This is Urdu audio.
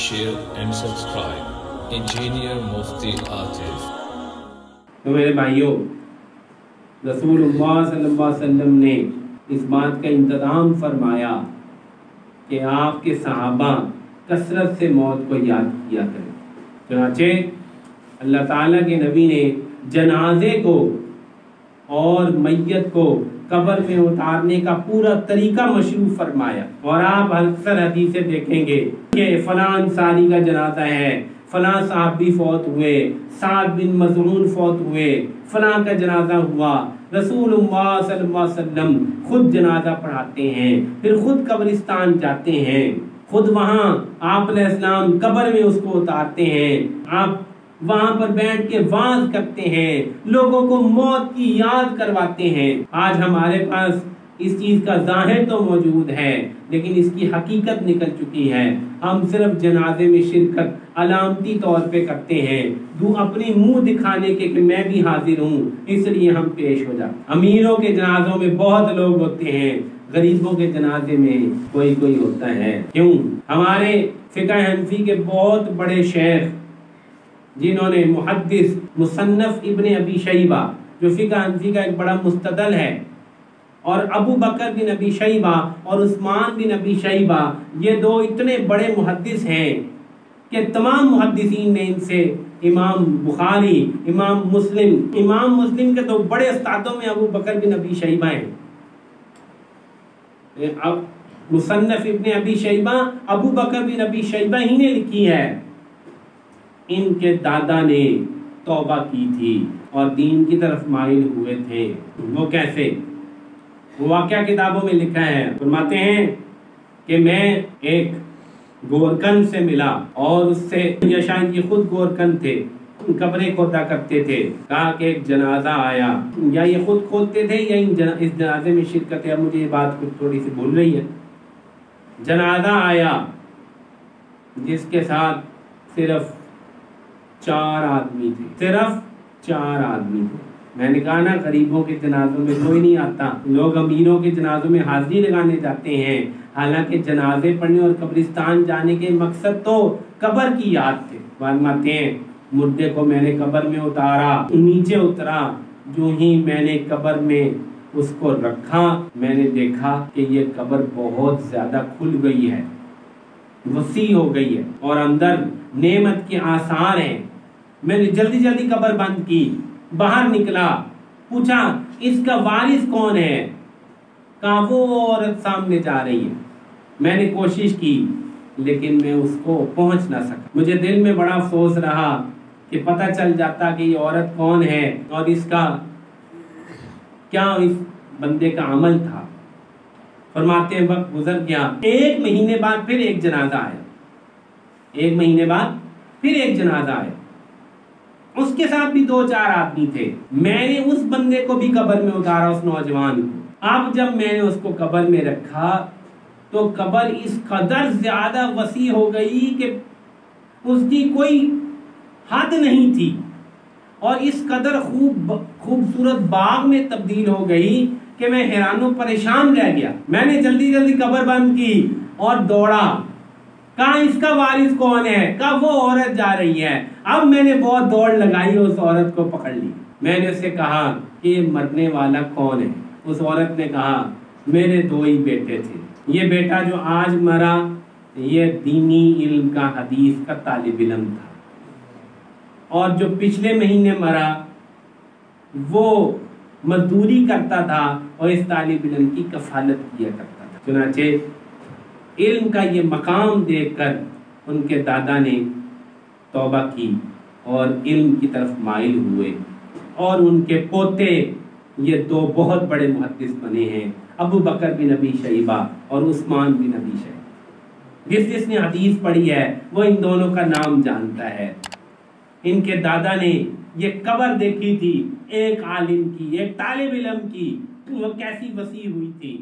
share and subscribe. Engineer Mufti Atif. تو میرے بھائیوں، رسول اللہ صلی اللہ علیہ وسلم نے اس بات کا انتظام فرمایا کہ آپ کے صحابہ کثرت سے موت کو یاد کیا کریں۔ چنانچہ اللہ تعالیٰ کے نبی نے جنازے کو اور میت کو قبر میں اتارنے کا پورا طریقہ مشروع فرمایا، اور آپ اکثر حدیثیں دیکھیں گے کہ فلاں انصاری کا جنازہ ہے، فلاں صحابی فوت ہوئے، سعد بن مظعون فوت ہوئے، فلاں کا جنازہ ہوا۔ رسول اللہ صلی اللہ علیہ وسلم خود جنازہ پڑھاتے ہیں، پھر خود قبرستان جاتے ہیں، خود وہاں آپ علیہ السلام قبر میں اس کو اتارتے ہیں، آپ وہاں پر بیٹھ کے واعظ کرتے ہیں، لوگوں کو موت کی یاد کرواتے ہیں۔ آج ہمارے پاس اس چیز کا ظاہر تو موجود ہے، لیکن اس کی حقیقت نکل چکی ہے۔ ہم صرف جنازے میں شرکت علامتی طور پہ کرتے ہیں، اپنی منہ دکھانے کے کہ میں بھی حاضر ہوں، اس لیے ہم پیش ہو جاتے ہیں۔ امیروں کے جنازوں میں بہت لوگ ہوتے ہیں، غریبوں کے جنازے میں کوئی ہوتا ہے۔ کیوں؟ ہمارے فقہ حنفی کے بہت بڑے شیخ، جنہوں نے محدث مصنف ابن ابی شیبہ، جو فقہ حنفی کا ایک بڑا مستدل ہے، اور ابو بکر بن ابی شیبہ اور عثمان بن ابی شیبہ، یہ دو اتنے بڑے محدث ہیں کہ تمام محدثین نے ان سے امام بخاری، امام مسلم کے دو بڑے استادوں میں ابو بکر بن ابی شیبہ ہیں۔ اب مصنف ابن ابی شیبہ ابو بکر بن ابی شیبہ ہی نے لکھی ہے۔ ان کے دادا نے توبہ کی تھی اور دین کی طرف مائل ہوئے تھے۔ وہ کیسے؟ وہ واقعہ کتابوں میں لکھا ہے۔ فرماتے ہیں کہ میں ایک گورکن سے ملا، اور اس سے، یا شاید یہ خود گورکن تھے، قبریں کھودا کرتے تھے، کہا کہ ایک جنازہ آیا، یا یہ خود کھودتے تھے یا اس جنازے میں شرکت ہے، اب مجھے یہ بات کچھ تھوڑی سی بھول رہی ہے۔ جنازہ آیا جس کے ساتھ صرف 4 آدمی تھے، صرف 4 آدمی تھے۔ میں نے کہا نا، غریبوں کے جنازوں میں کوئی نہیں آتا، لوگ امیروں کے جنازوں میں حاضری لگانے جاتے ہیں، حالانکہ جنازے پڑھنے اور قبرستان جانے کے مقصد تو قبر کی یاد تھے۔ فرماتے ہیں مردے کو میں نے قبر میں اتارا، نیچے اترا، جو ہی میں نے قبر میں اس کو رکھا، میں نے دیکھا کہ یہ قبر بہت زیادہ کھل گئی ہے، وسیع ہو گئی ہے، اور اندر نعمت کے آثار ہیں۔ میں نے جلدی قبر بند کی، باہر نکلا، پوچھا اس کا وارث کون ہے؟ کہا وہ عورت سامنے جا رہی ہے۔ میں نے کوشش کی لیکن میں اس کو پہنچ نہ سکا۔ مجھے دل میں بڑا افسوس رہا کہ پتہ چل جاتا کہ یہ عورت کون ہے اور اس کا کیا اس بندے کا عمل تھا۔ فرماتے ہیں وقت گزر گیا، 1 مہینے بعد پھر ایک جنازہ آیا، 1 مہینے بعد پھر ایک جنازہ آیا، اس کے ساتھ بھی 2-4 آدمی تھے۔ میں نے اس بندے کو بھی قبر میں اتارا، اس نوجوان کو۔ اب جب میں نے اس کو قبر میں رکھا تو قبر اس قدر زیادہ وسیع ہو گئی کہ اس کی کوئی حد نہیں تھی، اور اس قدر خوبصورت باغ میں تبدیل ہو گئی کہ میں حیران و پریشان رہ گیا۔ میں نے جلدی قبر بند کی اور دوڑا، کہا اس کا وارث کون ہے؟ کہا وہ عورت جا رہی ہے۔ اب میں نے بہت دوڑ لگائی، اس عورت کو پکڑ لی۔ میں نے اس سے کہا کہ یہ مرنے والا کون ہے؟ اس عورت نے کہا میرے 2 ہی بیٹے تھے، یہ بیٹا جو آج مرا یہ دینی علم کا، حدیث کا طالب علم تھا، اور جو پچھلے مہینے مرا وہ مزدوری کرتا تھا اور اس طالب علم کی کفالت کیا کرتا تھا۔ چنانچہ علم کا یہ مقام دیکھ کر ان کے دادا نے توبہ کی اور علم کی طرف مائل ہوئے، اور ان کے پوتے یہ 2 بہت بڑے محدث بنے ہیں، ابو بکر بن ابی شیبہ اور عثمان بن ابی شیبہ۔ جس نے حدیث پڑھی ہے وہ ان دونوں کا نام جانتا ہے۔ ان کے دادا نے یہ قبر دیکھی تھی، ایک عالم کی، ایک طالب علم کی، وہ کیسی وسیع ہوئی تھی۔